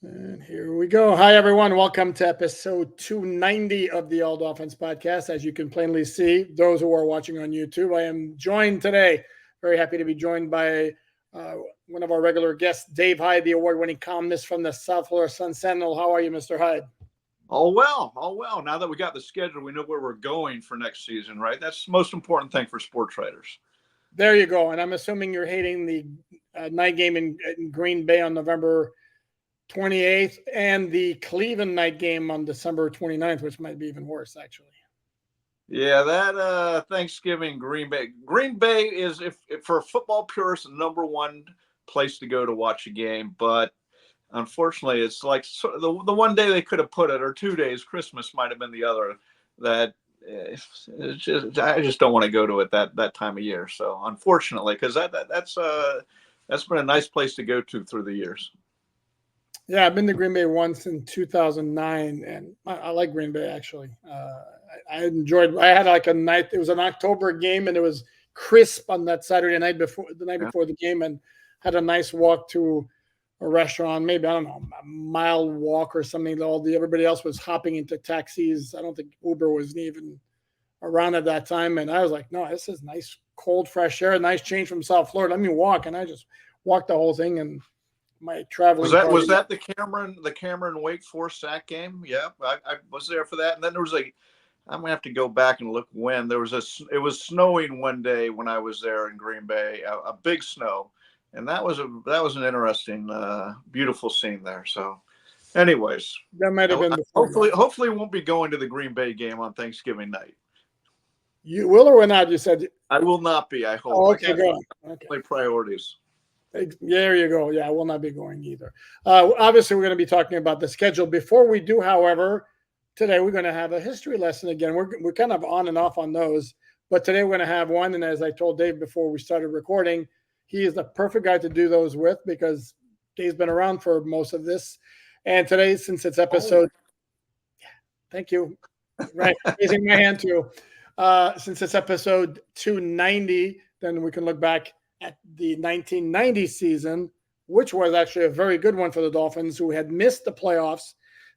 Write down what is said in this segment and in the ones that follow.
And here we go. Hi, everyone. Welcome to episode 290 of the All Dolphins podcast. As you can plainly see, those who are watching on YouTube, I am joined today. Very happy to be joined by one of our regular guests, Dave Hyde, the award-winning columnist from the South Florida Sun Sentinel. How are you, Mr. Hyde? All well, all well. Now that we got the schedule, we know where we're going for next season, right? That's the most important thing for sports writers. There you go. And I'm assuming you're hating the night game in Green Bay on November 28th and the Cleveland night game on December 29th, which might be even worse, actually. Yeah, that Thanksgiving Green Bay. Green Bay is, if for football purists, the number one place to go to watch a game. But unfortunately, it's like the one day they could have put it, or 2 days. Christmas might have been the other. That it's just, I just don't want to go to it that time of year. So unfortunately, because that's been a nice place to go to through the years. Yeah, I've been to Green Bay once in 2009, and I like Green Bay, actually. I enjoyed – I had like a night – it was an October game, and it was crisp on that Saturday night before the game, and had a nice walk to a restaurant, maybe, I don't know, a mile walk or something. Everybody else was hopping into taxis. I don't think Uber was even around at that time, and I was like, no, this is nice, cold, fresh air, nice change from South Florida. Let me walk, and I just walked the whole thing, and – my traveling was that the Cameron Wake Forest sack game? Yeah, I was there for that. And then there was I'm gonna have to go back and look when it was snowing one day when I was there in Green Bay, a big snow, and that was an interesting, beautiful scene there. So, anyways, that might have been hopefully won't be going to the Green Bay game on Thanksgiving night. You will or not? You said I will not be. I hope. Oh, okay, go. Okay. Priorities. There you go. Yeah, I will not be going either. Obviously, we're going to be talking about the schedule. Before we do, however, today we're going to have a history lesson again. We're kind of on and off on those, but today we're going to have one. And as I told Dave before we started recording, he is the perfect guy to do those with because Dave's been around for most of this. And today, since it's episode, thank you. Right, raising my hand too. Since it's episode 290, then we can look back at the 1990 season, which was actually a very good one for the Dolphins, who had missed the playoffs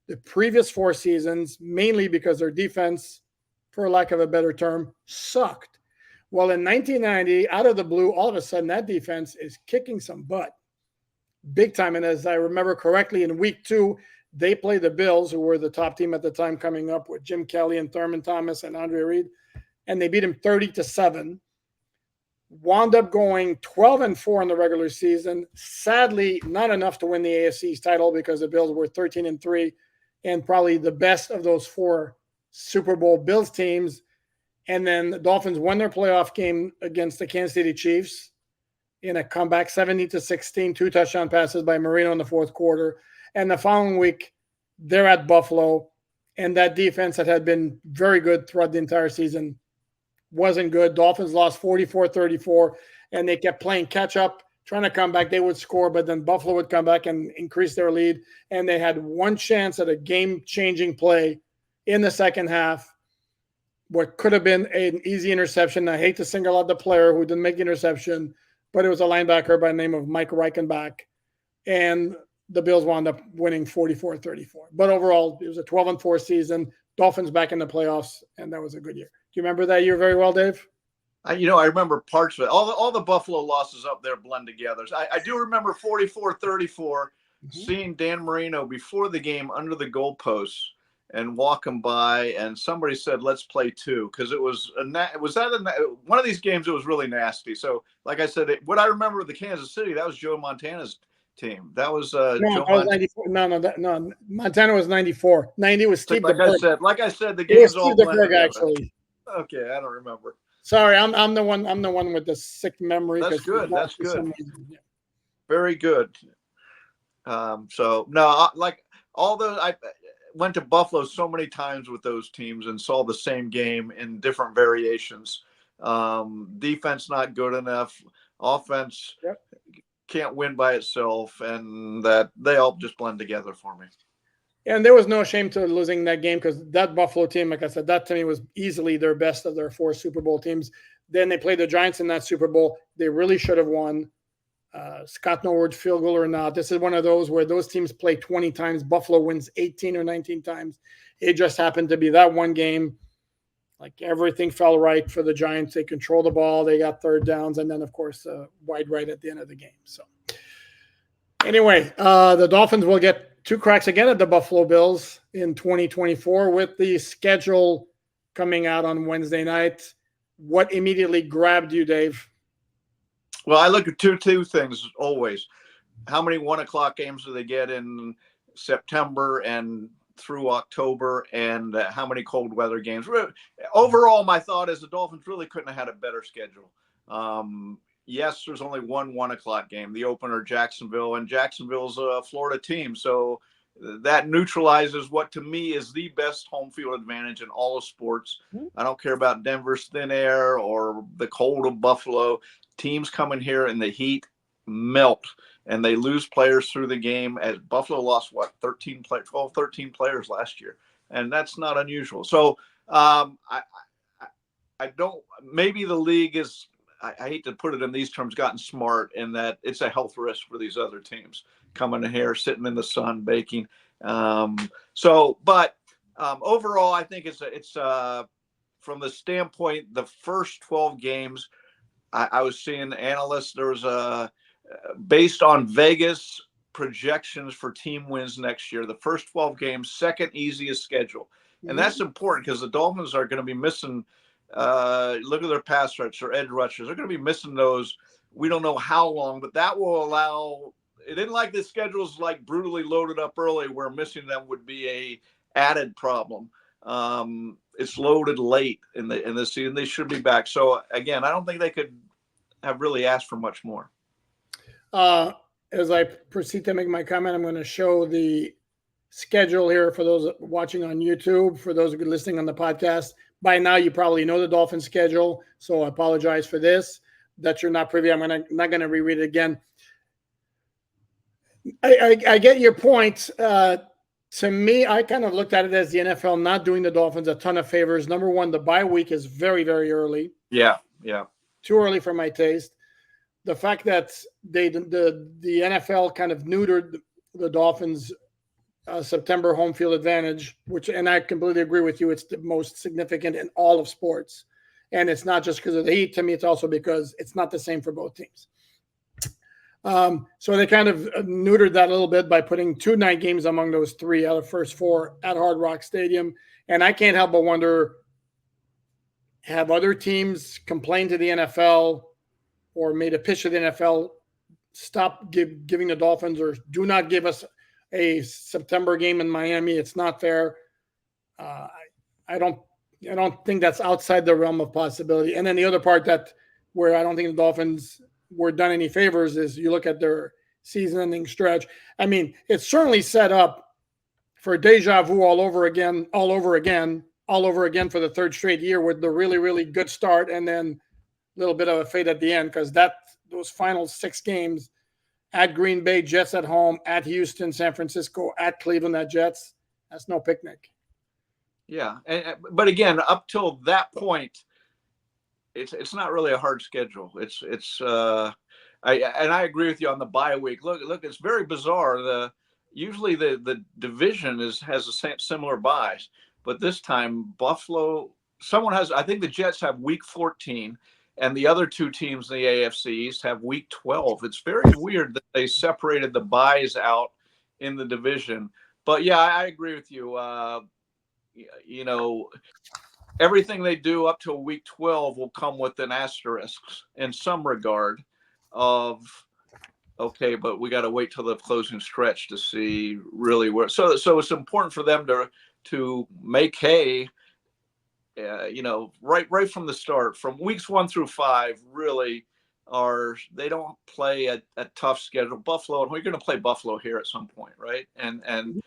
the previous 4 seasons, mainly because their defense, for lack of a better term, sucked. Well, in 1990, out of the blue, all of a sudden, that defense is kicking some butt big time. And as I remember correctly, in week 2, they played the Bills, who were the top team at the time, coming up with Jim Kelly and Thurman Thomas and Andre Reed, and they beat them 30-7. Wound up going 12-4 in the regular season. Sadly, not enough to win the AFC East title because the Bills were 13-3 and probably the best of those 4 Super Bowl Bills teams. And then the Dolphins won their playoff game against the Kansas City Chiefs in a comeback, 17-16, 2 touchdown passes by Marino in the fourth quarter. And the following week, they're at Buffalo, and that defense that had been very good throughout the entire season wasn't good. Dolphins lost 44-34, and they kept playing catch up, trying to come back. They would score, but then Buffalo would come back and increase their lead. And they had one chance at a game-changing play in the second half, what could have been an easy interception. I hate to single out the player who didn't make the interception, but it was a linebacker by the name of Mike Reichenbach. And the Bills wound up winning 44-34. But overall, it was a 12-4 season. Dolphins back in the playoffs, and that was a good year. Do you remember that year very well, Dave? I remember parts of it. All the Buffalo losses up there blend together. I do remember 44-34, seeing Dan Marino before the game under the goalposts and walk him by, and somebody said, "Let's play 2," because it was one of these games that was really nasty. So, like I said, what I remember of the Kansas City, that was Joe Montana's team. That was was 94. No. Montana was 94. 90 was Steve DeBerg. Like I said, the game's all Steve DeBerg, actually. Okay, I don't remember. Sorry, I'm the one with the sick memory. That's good. That's good. Yeah. Very good. So no, like all those, I went to Buffalo so many times with those teams and saw the same game in different variations. Defense not good enough. Offense can't win by itself, and that they all just blend together for me. And there was no shame to losing that game because that Buffalo team, like I said, that to me was easily their best of their 4 Super Bowl teams. Then they played the Giants in that Super Bowl. They really should have won. Scott Norwood's field goal or not. This is one of those where those teams play 20 times. Buffalo wins 18 or 19 times. It just happened to be that one game. Like everything fell right for the Giants. They controlled the ball. They got third downs. And then, of course, wide right at the end of the game. So anyway, the Dolphins will get 2 cracks again at the Buffalo Bills in 2024 with the schedule coming out on Wednesday night. What immediately grabbed you, Dave? Well, I look at two things always. How many 1 o'clock games do they get in September and through October, and how many cold weather games? Overall, my thought is the Dolphins really couldn't have had a better schedule. Yes, there's only one 1 o'clock game, the opener, Jacksonville, and Jacksonville's a Florida team. So that neutralizes what to me is the best home field advantage in all of sports. I don't care about Denver's thin air or the cold of Buffalo. Teams come in here and the heat melt and they lose players through the game. As Buffalo lost 13 players last year, and that's not unusual. So I don't, maybe the league is, I hate to put it in these terms, gotten smart in that it's a health risk for these other teams coming in here, sitting in the sun, baking. But overall, I think it's from the standpoint, the first 12 games, I was seeing analysts, there was based on Vegas projections for team wins next year, the first 12 games, second easiest schedule. And that's important because the Dolphins are going to be missing, look at their pass rush or edge rushers. They're going to be missing those. We don't know how long, but that will allow, it isn't like the schedule's like brutally loaded up early where missing them would be a added problem. It's loaded late in the season. They should be back. So again, I don't think they could have really asked for much more. As I proceed to make my comment, I'm going to show the schedule here for those watching on YouTube, for those listening on the podcast. By now, you probably know the Dolphins schedule, so I apologize for this, that you're not privy. I'm not going to reread it again. I get your point. To me, I kind of looked at it as the NFL not doing the Dolphins a ton of favors. Number one, the bye week is very, very early. Yeah. Too early for my taste. The fact that the NFL kind of neutered the Dolphins' September home field advantage, and I completely agree with you, it's the most significant in all of sports. And it's not just because of the heat. To me, it's also because it's not the same for both teams. So they kind of neutered that a little bit by putting 2 night games among those 3 out of the first 4 at Hard Rock Stadium. And I can't help but wonder, have other teams complained to the NFL or made a pitch to the NFL, stop giving the Dolphins, or do not give us a September game in Miami? It's not fair. I don't think that's outside the realm of possibility. And then the other part where I don't think the Dolphins were done any favors is you look at their season-ending stretch. I mean, it's certainly set up for deja vu all over again for the 3rd straight year with the really, really good start and then a little bit of a fade at the end, because those final 6 games at Green Bay, Jets at home, at Houston, San Francisco, at Cleveland, at Jets, that's no picnic. Yeah, but again, up till that point, it's not really a hard schedule. I agree with you on the bye week. Look, it's very bizarre. Usually the division has the same similar buys, but this time Buffalo, I think the Jets have week 14. And the other 2 teams in the AFC East have week 12. It's very weird that they separated the buys out in the division. But yeah, I agree with you. Everything they do up to week 12 will come with an asterisk in some regard of, okay, but we got to wait till the closing stretch to see really where. So it's important for them to make hay. Right from the start, from weeks 1 through 5, really they don't play a tough schedule. Buffalo, and we're going to play Buffalo here at some point, right? And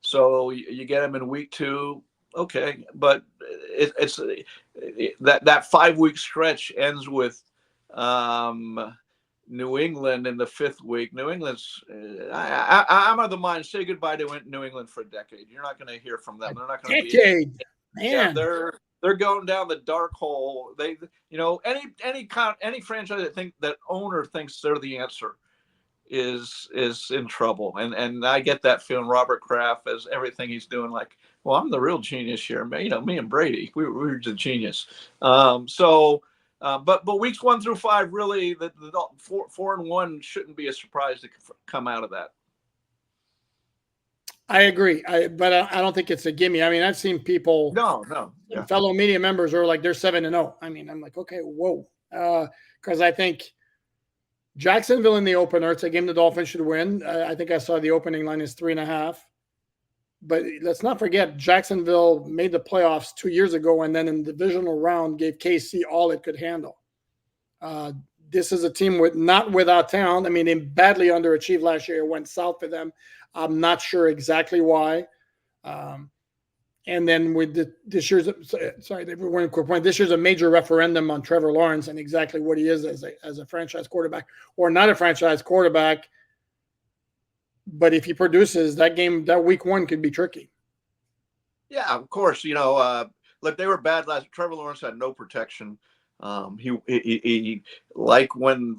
so you get them in week 2, okay, but it's that 5-week stretch ends with New England in the 5th week. New England's, I'm of the mind, say goodbye to New England for a decade. You're not going to hear from them. They're not going to be. Man. Yeah, they're going down the dark hole. They, any franchise that owner thinks they're the answer is in trouble. And I get that feeling. Robert Kraft, as everything he's doing, like, well, I'm the real genius here. Me and Brady, we were the genius. But weeks 1 through 5, really, the 4-1 shouldn't be a surprise to come out of that. I agree, but I don't think it's a gimme. I mean, I've seen people, fellow media members are like they're 7-0. I mean, I'm like, okay, whoa, because I think Jacksonville in the opener, it's a game the Dolphins should win. I think I saw the opening line is 3.5. But let's not forget, Jacksonville made the playoffs 2 years ago, and then in the divisional round gave KC all it could handle. This is a team not without talent. I mean, they badly underachieved last year. It went south for them. I'm not sure exactly why. And then with this year's a major referendum on Trevor Lawrence and exactly what he is as a franchise quarterback or not a franchise quarterback. But if he produces, that week 1 could be tricky. Yeah, of course. Look, they were bad last. Trevor Lawrence had no protection. He like when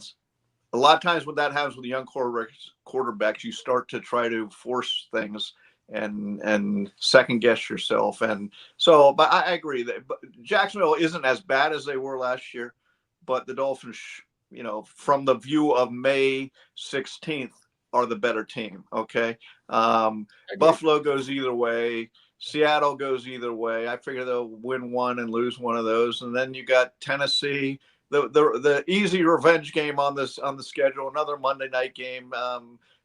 a lot of times when that happens with young quarterbacks, you start to try to force things and second guess yourself. And so, but I agree that Jacksonville isn't as bad as they were last year, but the Dolphins, from the view of May 16th, are the better team. Okay. Buffalo goes either way. Seattle goes either way. I figure they'll win one and lose one of those. And then you got Tennessee, the easy revenge game on the schedule, another Monday night game.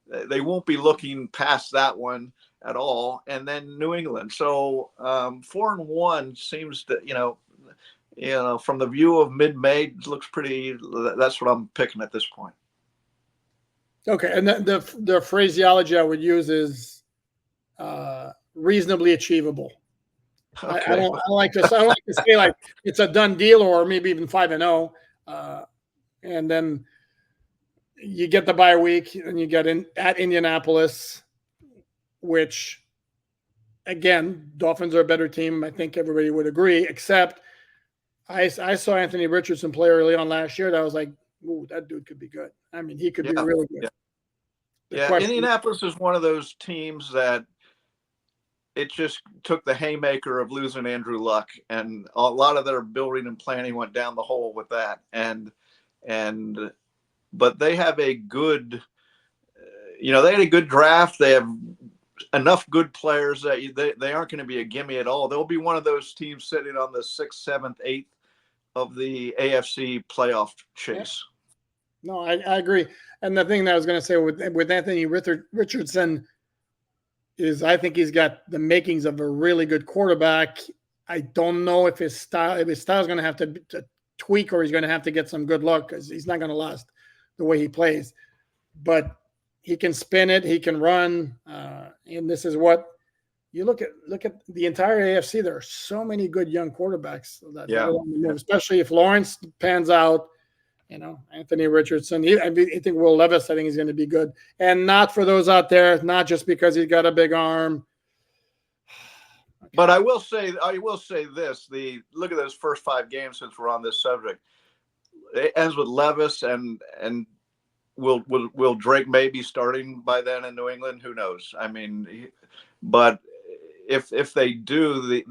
They won't be looking past that one at all. And then New England. So 4-1 seems to, from the view of mid-May, looks pretty. That's what I'm picking at this point. Okay, and the phraseology I would use is reasonably achievable. Okay. I don't like to say like it's a done deal or maybe even 5-0, and then you get the bye week and you get at Indianapolis, which again, Dolphins are a better team. I think everybody would agree, except I saw Anthony Richardson play early on last year. That I was like, ooh, that dude could be good. I mean, he could be really good. Yeah, Indianapolis is one of those teams that it just took the haymaker of losing Andrew Luck, and a lot of their building and planning went down the hole with that. But they have a good, they had a good draft. They have enough good players that they aren't going to be a gimme at all. They'll be one of those teams sitting on the 6th, 7th, 8th of the AFC playoff chase. No, I agree. And the thing that I was going to say with Anthony Richardson is I think he's got the makings of a really good quarterback. I don't know if his style is going to have to tweak or he's going to have to get some good luck because he's not going to last the way he plays. But he can spin it, he can run, and this is what you look at the entire AFC. There are so many good young quarterbacks especially if Lawrence pans out. Anthony Richardson. I think Will Levis, I think he's going to be good. And not for those out there, not just because he's got a big arm. Okay. But I will say this: look at those first 5 games since we're on this subject. It ends with Levis and will Drake may be starting by then in New England? Who knows? I mean, but if they do,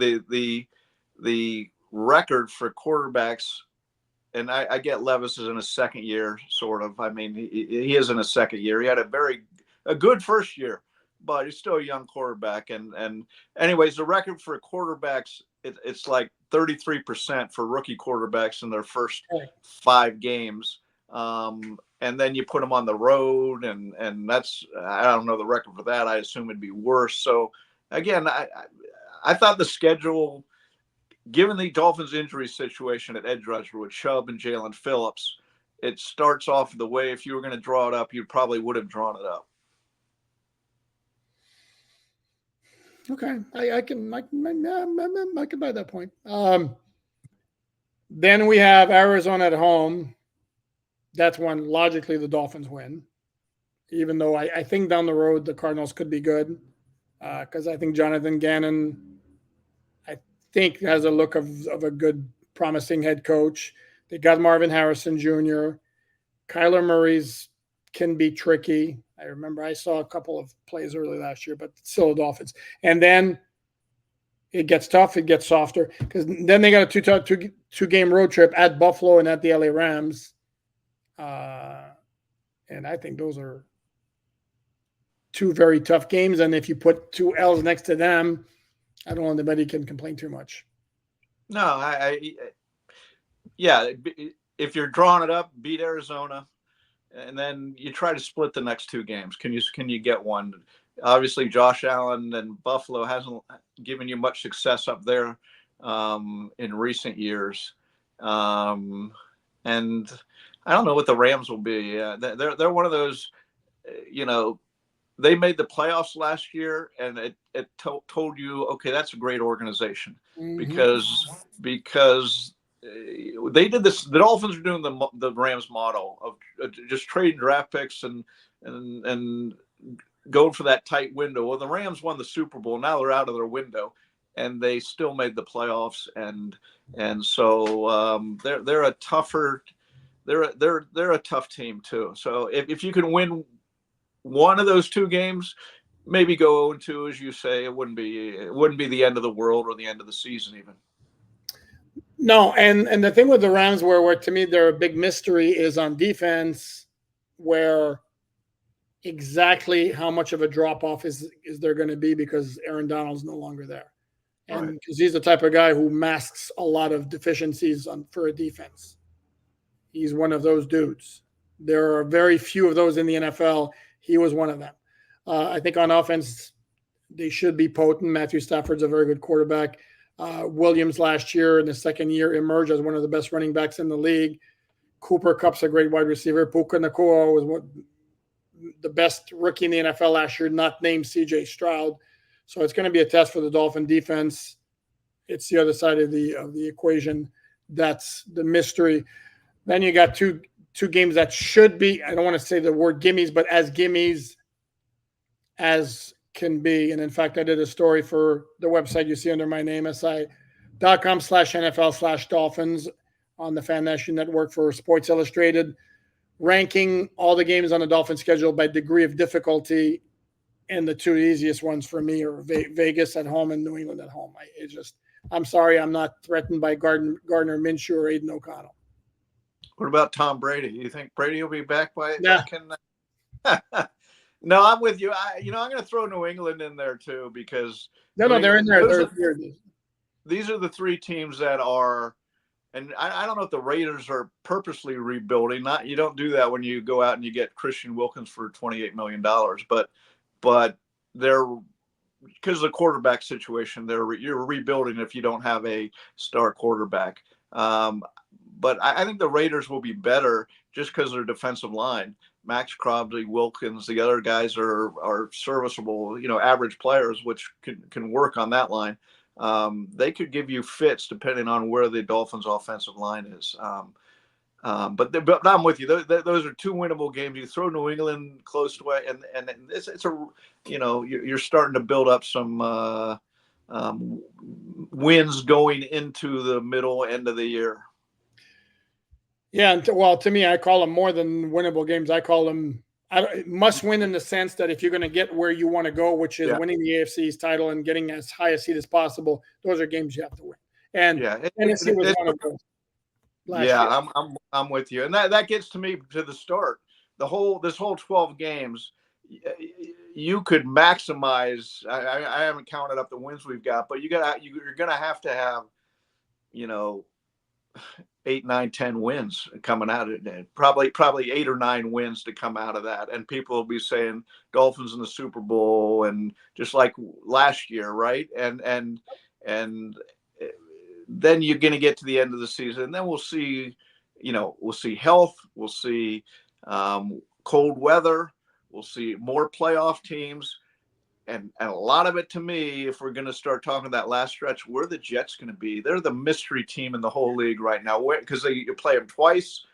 the record for quarterbacks. And I get Levis is in his second year, sort of. I mean, he is in his second year. He had a good first year, but he's still a young quarterback. And anyways, the record for quarterbacks, it's like 33% for rookie quarterbacks in their first 5 games. And then you put them on the road, and that's, I don't know the record for that. I assume it'd be worse. So again, I thought the schedule, given the Dolphins' injury situation at edge rusher with Chubb and Jalen Phillips, it starts off the way if you were going to draw it up, you probably would have drawn it up. Okay, I can buy that point. Then we have Arizona at home. That's when logically the Dolphins win, even though I think down the road the Cardinals could be good because I think Jonathan Gannon. I think has a look of a good, promising head coach. They got Marvin Harrison Jr. Kyler Murray's can be tricky. I remember I saw a couple of plays early last year, but still the Dolphins. And then it gets tough. It gets softer because then they got a two game road trip at Buffalo and at the LA Rams. And I think those are two very tough games. And if you put two L's next to them, I don't know if anybody can complain too much. No, yeah. If you're drawing it up, beat Arizona, and then you try to split the next two games. Can you get one? Obviously, Josh Allen and Buffalo hasn't given you much success up there in recent years, and I don't know what the Rams will be. They're one of those, they made the playoffs last year, and it told you, okay, that's a great organization because they did this. The Dolphins are doing the Rams model of just trading draft picks and going for that tight window. Well, the Rams won the Super Bowl. Now they're out of their window, and they still made the playoffs. And so they're a tougher. They're a tough team too. So if you can win one of those two games, maybe go 0-2, as you say, it wouldn't be the end of the world or the end of the season even. No, and the thing with the Rams, where to me they're a big mystery, is on defense, where exactly how much of a drop off is there going to be because Aaron Donald's no longer there, and because he's the type of guy who masks a lot of deficiencies for a defense. He's one of those dudes. There are very few of those in the NFL. He was one of them. I think on offense, they should be potent. Matthew Stafford's a very good quarterback. Williams last year in the second year emerged as one of the best running backs in the league. Cooper Kupp's a great wide receiver. Puka Nacua was the best rookie in the NFL last year, not named C.J. Stroud. So it's going to be a test for the Dolphin defense. It's the other side of the equation. That's the mystery. Then you got two games that should be, I don't want to say the word gimmies, but as gimmies as can be. And in fact, I did a story for the website you see under my name, si.com/NFL/Dolphins on the Fan Nation Network for Sports Illustrated, ranking all the games on the Dolphins schedule by degree of difficulty. And the two easiest ones for me are Vegas at home and New England at home. I'm sorry, I'm not threatened by Gardner Minshew or Aiden O'Connell. What about Tom Brady? You think Brady will be back by? Yeah. No, I'm with you. I'm going to throw New England in there too because they're in there. These are the three teams that are, and I don't know if the Raiders are purposely rebuilding. You don't do that when you go out and you get Christian Wilkins for $28 million, but they're, because of the quarterback situation, you're rebuilding if you don't have a star quarterback. But I think the Raiders will be better just because of their defensive line. Max Crosby, Wilkins, the other guys are serviceable, average players, which can work on that line. They could give you fits depending on where the Dolphins' offensive line is. But I'm with you. Those are two winnable games. You throw New England close to it, and it's you're starting to build up some wins going into the middle end of the year. Yeah, well, to me, I call them more than winnable games. I call them must win in the sense that if you're going to get where you want to go, which is winning the AFC East title and getting as high a seed as possible, those are games you have to win. And Tennessee was one of those. Yeah, I'm with you, and that gets to me to the start. This whole 12 games, you could maximize. I haven't counted up the wins we've got, but you're gonna have to have, 8, 9, 10 wins coming out of it. Probably 8 or 9 wins to come out of that. And people will be saying Dolphins in the Super Bowl and just like last year, right? And then you're going to get to the end of the season, and then we'll see, we'll see health, we'll see cold weather, we'll see more playoff teams. And a lot of it, to me, if we're going to start talking that last stretch, where the Jets going to be? They're the mystery team in the whole league right now because you play them twice,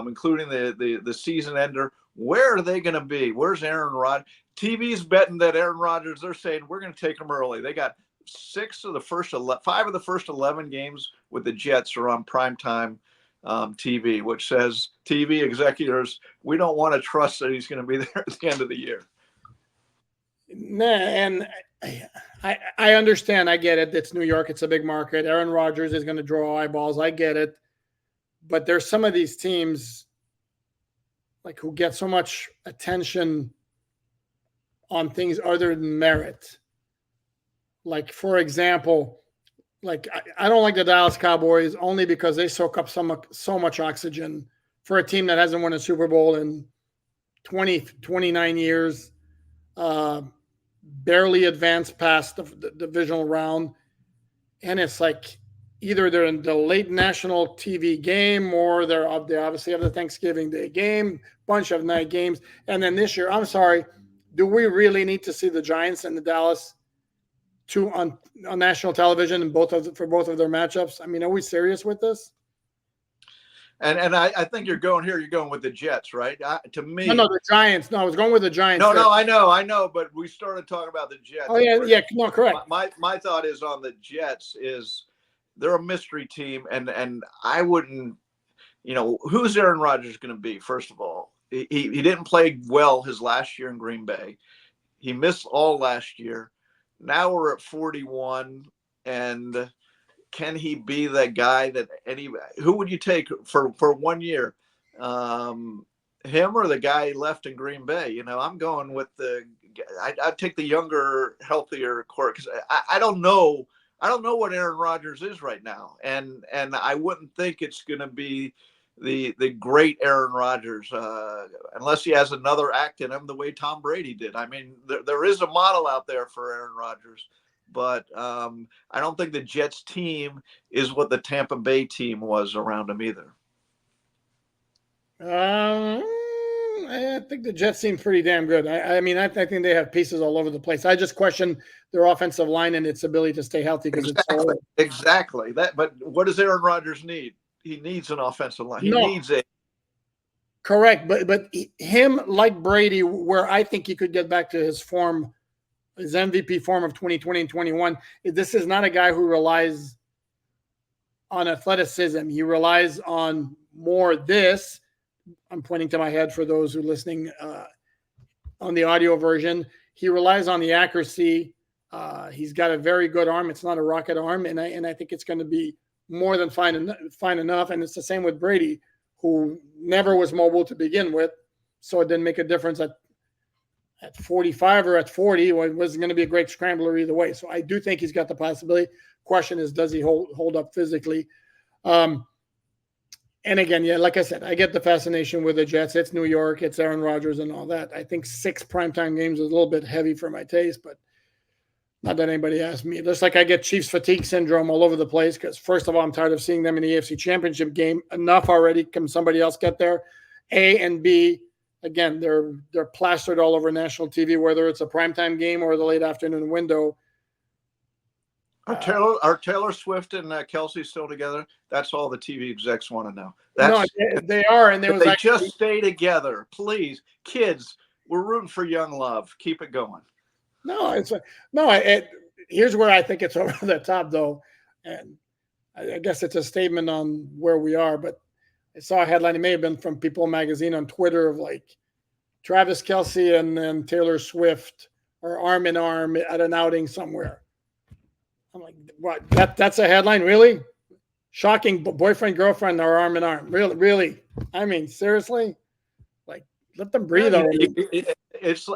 including the season ender. Where are they going to be? Where's Aaron Rodgers? TV's betting that Aaron Rodgers, they're saying we're going to take him early. They got 5 of the first 11 games with the Jets are on primetime TV, which says TV executives, we don't want to trust that he's going to be there at the end of the year. Nah, and I understand. I get it. It's New York. It's a big market. Aaron Rodgers is going to draw eyeballs. I get it. But there's some of these teams like who get so much attention on things other than merit. Like, for example, like I don't like the Dallas Cowboys only because they soak up so much oxygen for a team that hasn't won a Super Bowl in 29 years, barely advanced past the divisional round. And it's like either they're in the late national TV game or they obviously have the Thanksgiving Day game, bunch of night games. And then this year, I'm sorry, do we really need to see the Giants and the Dallas on national television for both of their matchups? I mean, are we serious with this? And I think you're going with the Jets, right? To me, no, the Giants. No, I was going with the Giants. No, I know, but we started talking about the Jets. Oh yeah, no, correct. My thought is on the Jets is they're a mystery team, and I wouldn't, who's Aaron Rodgers going to be? First of all, he didn't play well his last year in Green Bay. He missed all last year. Now we're at 41, and can he be that guy that who would you take for 1 year? Him or the guy left in Green Bay? I'm going with I'd take the younger, healthier court because I don't know what Aaron Rodgers is right now. And I wouldn't think it's going to be the great Aaron Rodgers unless he has another act in him the way Tom Brady did. I mean, there is a model out there for Aaron Rodgers, but I don't think the Jets team is what the Tampa Bay team was around him either. I think the Jets seem pretty damn good. I mean, I think they have pieces all over the place. I just question their offensive line and its ability to stay healthy because exactly that. But what does Aaron Rodgers need? He needs an offensive line. He needs it. Correct, but him like Brady, where I think he could get back to his form, his MVP form of 2020 and 21. This is not a guy who relies on athleticism. He relies on more this. I'm pointing to my head for those who are listening on the audio version. He relies on the accuracy. He's got a very good arm. It's not a rocket arm, and I think it's going to be more than fine enough. And it's the same with Brady, who never was mobile to begin with, so it didn't make a difference at 45 or at 40. It wasn't going to be a great scrambler either way. So I do think he's got the possibility. Question is, does he hold up physically? And again, yeah, like I said, I get the fascination with the Jets. It's New York, it's Aaron Rodgers and all that. I think 6 primetime games is a little bit heavy for my taste, but not that anybody asked me. Just like I get Chiefs fatigue syndrome all over the place because, first of all, I'm tired of seeing them in the AFC Championship game. Enough already. Can somebody else get there? A and B, again, they're plastered all over national TV, whether it's a primetime game or the late afternoon window. Are Taylor Swift and Kelsey still together? That's all the TV execs want to know. No, they are, and they just stay together, please. Kids, we're rooting for young love. Keep it going. Here's where I think it's over the top, though, and I guess it's a statement on where we are. But I saw a headline. It may have been from People Magazine on Twitter of like Travis Kelce and Taylor Swift are arm in arm at an outing somewhere. I'm like, what? That's a headline, really? Shocking. Boyfriend, girlfriend are arm in arm. Really? I mean, seriously? Like, let them breathe already. It's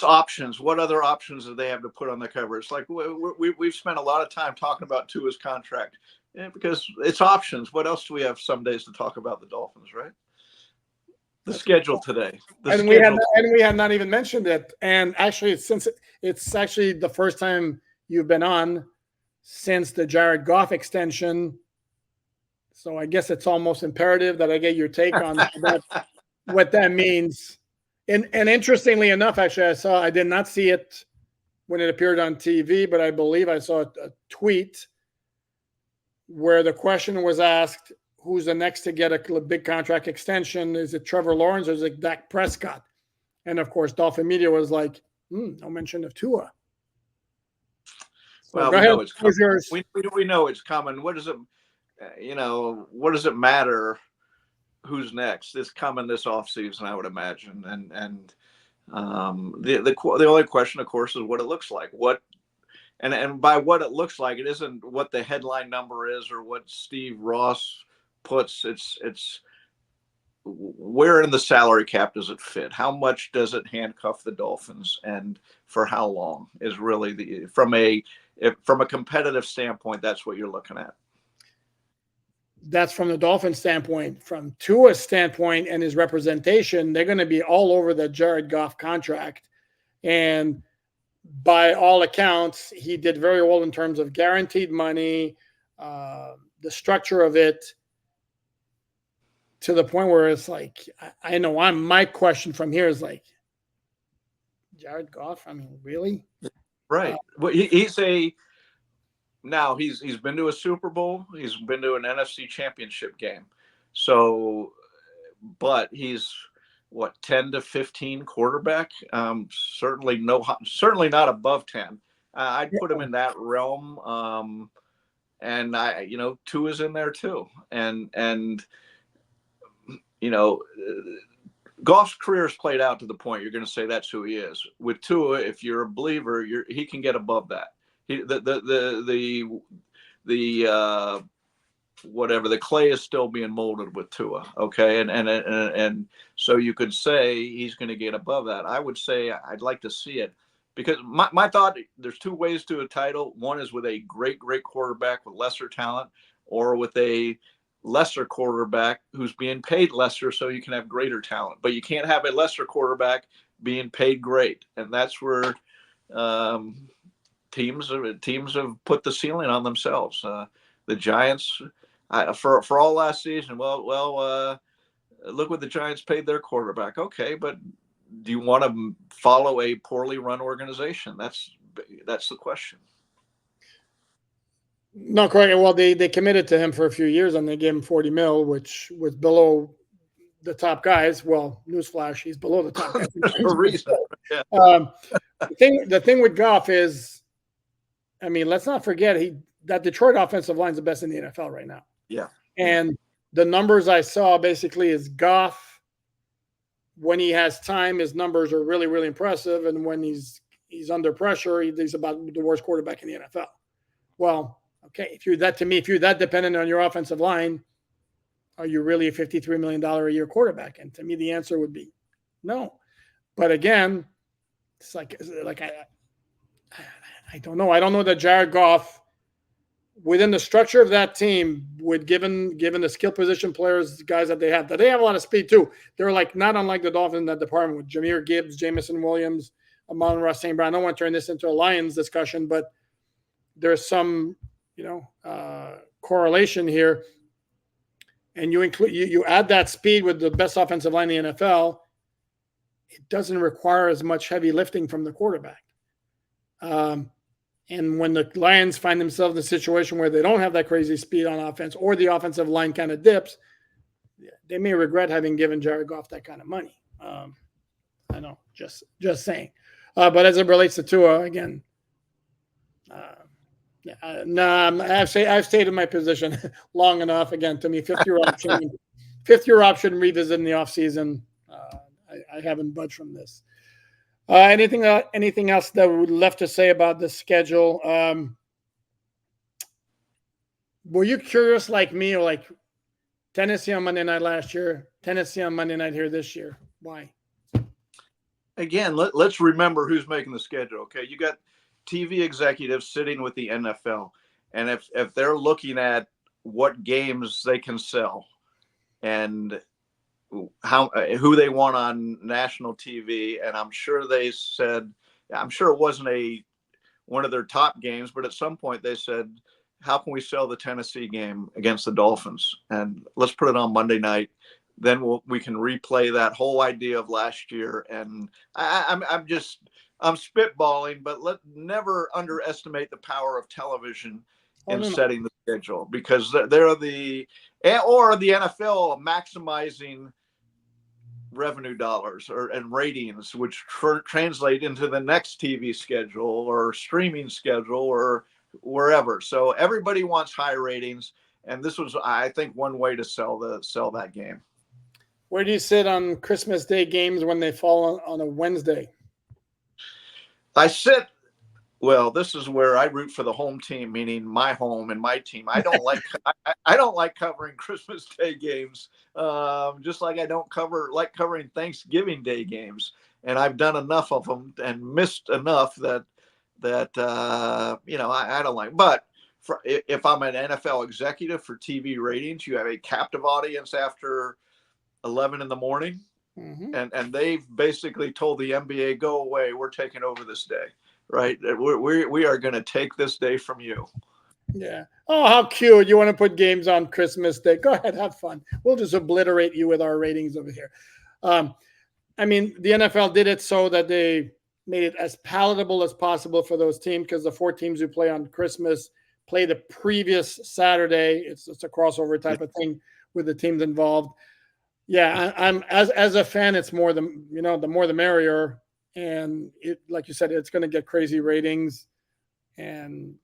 options. What other options do they have to put on the cover? It's like we've spent a lot of time talking about Tua's contract because it's options. What else do we have some days to talk about the Dolphins, right? The schedule today. We have not even mentioned it. And actually, it's actually the first time you've been on since the Jared Goff extension. So I guess it's almost imperative that I get your take on what that means. And interestingly enough, actually, I did not see it when it appeared on TV, but I believe I saw a tweet where the question was asked, who's the next to get a big contract extension? Is it Trevor Lawrence or is it Dak Prescott? And of course, Dolphin Media was like, no mention of Tua. So Well, go we ahead. know it's coming. Who's yours? We know it's coming. What does it, what does it matter who's next? It's coming this offseason, I would imagine. The only question, of course, is what it looks like. And by what it looks like, it isn't what the headline number is or what Steve Ross puts. It's where in the salary cap does it fit? How much does it handcuff the Dolphins, and for how long is really from a competitive standpoint, that's what you're looking at. That's from the Dolphins standpoint. From Tua's standpoint and his representation, they're going to be all over the Jared Goff contract. And by all accounts, he did very well in terms of guaranteed money, the structure of it, to the point where it's like, I know my question from here is like, Jared Goff, I mean, really? Right. Well, now he's been to a Super Bowl. He's been to an NFC Championship game. So, but he's what, 10 to 15 quarterback. Certainly not above 10. I'd put him in that realm. And Tua's in there too. And Goff's career is played out to the point you're going to say that's who he is. With Tua, if you're a believer, he can get above that. The clay is still being molded with Tua. Okay. And so you could say he's going to get above that. I would say I'd like to see it, because my thought, there's two ways to a title. One is with a great quarterback with lesser talent, or with a lesser quarterback who's being paid lesser so you can have greater talent. But you can't have a lesser quarterback being paid great. And that's where teams have put the ceiling on themselves. The Giants, for all last season, look what the Giants paid their quarterback. Okay, but do you want to follow a poorly run organization? That's the question. No, correct. Well, they committed to him for a few years and they gave him 40 mil, which was below the top guys. Well, newsflash, he's below the top guys. There's a reason. Yeah. The thing with Goff is, I mean, let's not forget that Detroit offensive line is the best in the NFL right now. Yeah. And the numbers I saw basically is Goff, when he has time, his numbers are really, really impressive. And when he's under pressure, he's about the worst quarterback in the NFL. Well, okay, if you're that dependent on your offensive line, are you really a $53 million a year quarterback? And to me, the answer would be no. But again, it's like I don't know. I don't know that Jared Goff, within the structure of that team, would given the skill position players, guys that they have a lot of speed too. They're like not unlike the Dolphins in that department with Jahmyr Gibbs, Jamison Williams, Amon-Ra St. Brown. I don't want to turn this into a Lions discussion, but there's some correlation here. And you add that speed with the best offensive line in the NFL, it doesn't require as much heavy lifting from the quarterback. And when the Lions find themselves in a situation where they don't have that crazy speed on offense, or the offensive line kind of dips, they may regret having given Jared Goff that kind of money. I know, just saying. But as it relates to Tua, again, I've stated my position long enough. Again, to me, fifth year option revisit in the offseason. I haven't budged from this. Anything else that we left to say about the schedule? Were you curious like me, or like Tennessee on Monday night last year, Tennessee on Monday night here this year? Why? Again, let's remember who's making the schedule. Okay, you got TV executives sitting with the NFL, and if they're looking at what games they can sell and who they want on national TV, and I'm sure it wasn't one of their top games, but at some point they said, how can we sell the Tennessee game against the Dolphins? And let's put it on Monday night. Then we can replay that whole idea of last year. And I'm spitballing, but never underestimate the power of television in setting the schedule, because they're the NFL maximizing revenue dollars and ratings, which translate into the next TV schedule or streaming schedule or wherever. So everybody wants high ratings, and this was, I think, one way to sell that game. Where do you sit on Christmas Day games when they fall on a Wednesday? I sit. Well, this is where I root for the home team, meaning my home and my team. I don't like I don't like covering Christmas Day games, just like I don't like covering Thanksgiving Day games. And I've done enough of them and missed enough that I don't like. But if I'm an NFL executive for TV ratings, you have a captive audience after 11 in the morning, and they've basically told the NBA, "Go away, we're taking over this day." Right? We are going to take this day from you. Yeah. Oh, how cute. You want to put games on Christmas Day? Go ahead, have fun. We'll just obliterate you with our ratings over here. I mean, the NFL did it so that they made it as palatable as possible for those teams, because the 4 teams who play on Christmas play the previous Saturday. It's a crossover type of thing with the teams involved. Yeah, I'm as a fan, it's more the more the merrier. And it, like you said, it's going to get crazy ratings. And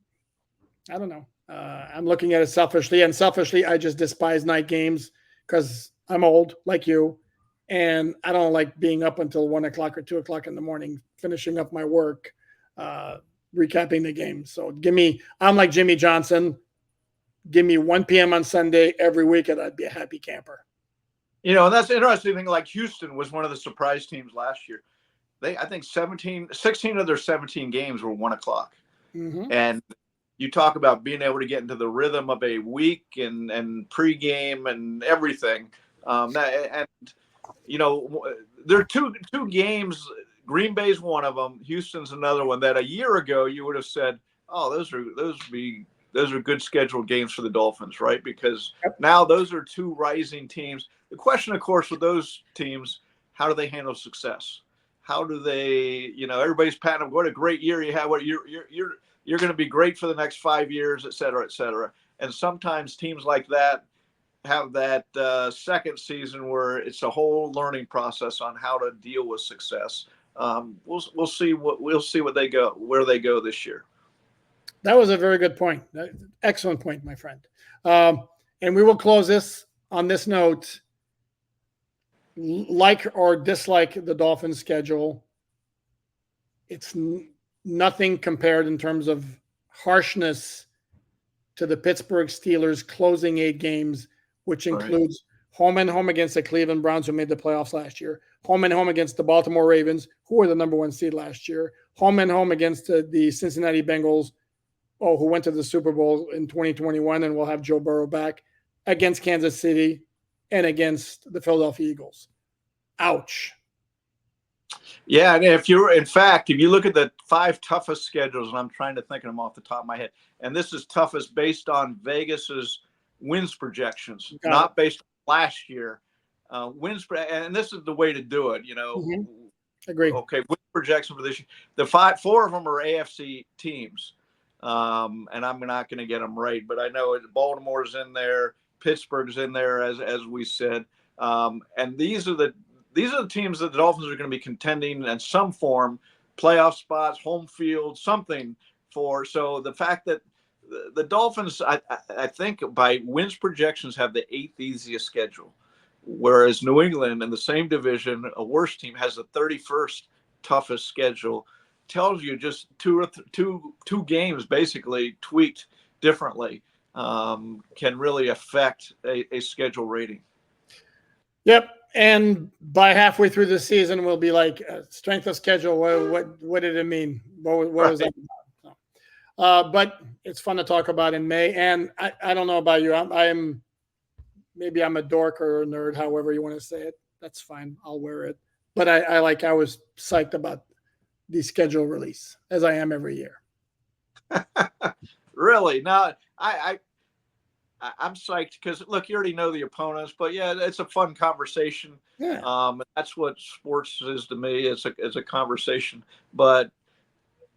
I don't know. I'm looking at it selfishly, and selfishly, I just despise night games because I'm old like you, and I don't like being up until 1 o'clock or 2 o'clock in the morning, finishing up my work, recapping the game. So I'm like Jimmy Johnson. Give me 1 p.m. on Sunday every week, and I'd be a happy camper. And that's the interesting thing. Like Houston was one of the surprise teams last year. I think 16 of their 17 games were 1 o'clock. And you talk about being able to get into the rhythm of a week and pregame and everything. There are two games. Green Bay's one of them. Houston's another one that a year ago you would have said, "Oh, those are good scheduled games for the Dolphins," right? Because now those are 2 rising teams. The question, of course, with those teams, how do they handle success? How do they, everybody's patting them, what a great year you have. What you're going to be great for the next 5 years, et cetera, et cetera. And sometimes teams like that have that second season where it's a whole learning process on how to deal with success. We'll see where they go this year. That was a very good point. Excellent point, my friend. And we will close this on this note. Like or dislike the Dolphins schedule, it's nothing compared in terms of harshness to the Pittsburgh Steelers closing 8 games, which includes home and home against the Cleveland Browns, who made the playoffs last year, home and home against the Baltimore Ravens, who were the number 1 seed last year, home and home against the Cincinnati Bengals, who went to the Super Bowl in 2021 and will have Joe Burrow back, against Kansas City, and against the Philadelphia Eagles. Ouch. Yeah, and if you look at the 5 toughest schedules, and I'm trying to think of them off the top of my head, and this is toughest based on Vegas's wins projections, not based on last year. And this is the way to do it, Agree. Okay, win projection for this year. The 4 of them are AFC teams. And I'm not going to get them right, but I know Baltimore's in there, Pittsburgh's in there, as we said, and these are the teams that the Dolphins are going to be contending in some form, playoff spots, home field, something for. So the fact that the Dolphins, I think by wins projections, have the 8th easiest schedule, whereas New England in the same division, a worse team, has the 31st toughest schedule. Tells you just two games basically tweaked differently can really affect a schedule rating. Yep. And by halfway through the season, we'll be like, strength of schedule. What did it mean? What was that about? But it's fun to talk about in May. And I don't know about you. Maybe I'm a dork or a nerd, however you want to say it. That's fine. I'll wear it. But I was psyched about the schedule release, as I am every year. Really? Now, I'm psyched because, look, you already know the opponents, but yeah, it's a fun conversation. Yeah. That's what sports is to me. It's a conversation. But,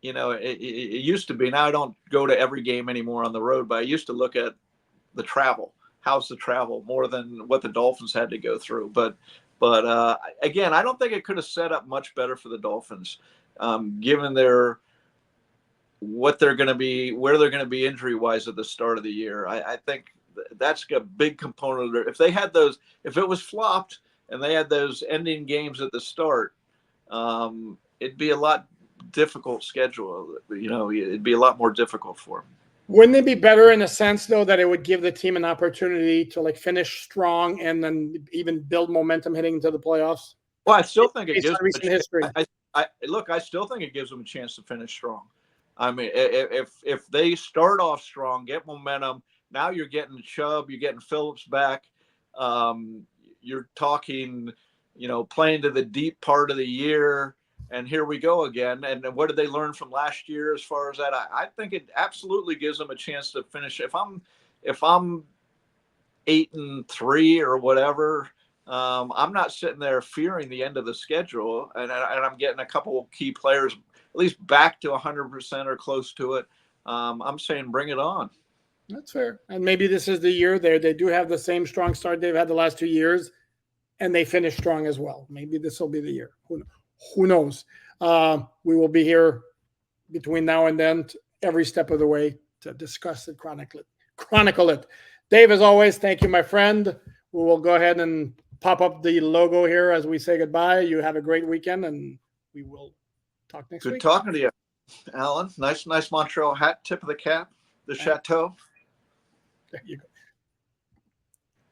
it used to be. Now I don't go to every game anymore on the road, but I used to look at the travel. How's the travel more than what the Dolphins had to go through? But again, I don't think it could have set up much better for the Dolphins, given their what they're going to be, where they're going to be injury wise at the start of the year. I think that's a big component of it. If they had those, if it was flopped and they had those ending games at the start, it'd be a lot difficult schedule. It'd be a lot more difficult for them. Wouldn't it be better in a sense, though, that it would give the team an opportunity to like finish strong and then even build momentum heading into the playoffs? Well, I still think it gives recent history. I still think it gives them a chance to finish strong. I mean, if they start off strong, get momentum, now you're getting Chubb, you're getting Phillips back. You're talking, playing to the deep part of the year. And here we go again. And what did they learn from last year as far as that? I think it absolutely gives them a chance to finish. If I'm 8-3 or whatever, I'm not sitting there fearing the end of the schedule. And I'm getting a couple of key players at least back to 100% or close to it. I'm saying bring it on. That's fair. And maybe this is the year they do have the same strong start they've had the last 2 years, and they finish strong as well. Maybe this will be the year. Who knows? We will be here between now and then every step of the way to discuss it, chronicle it. Dave, as always, thank you, my friend. We will go ahead and pop up the logo here as we say goodbye. You have a great weekend, and we will talk next week. Good talking to you, Alan. Nice Montreal hat, tip of the cap, the Chateau. There you go.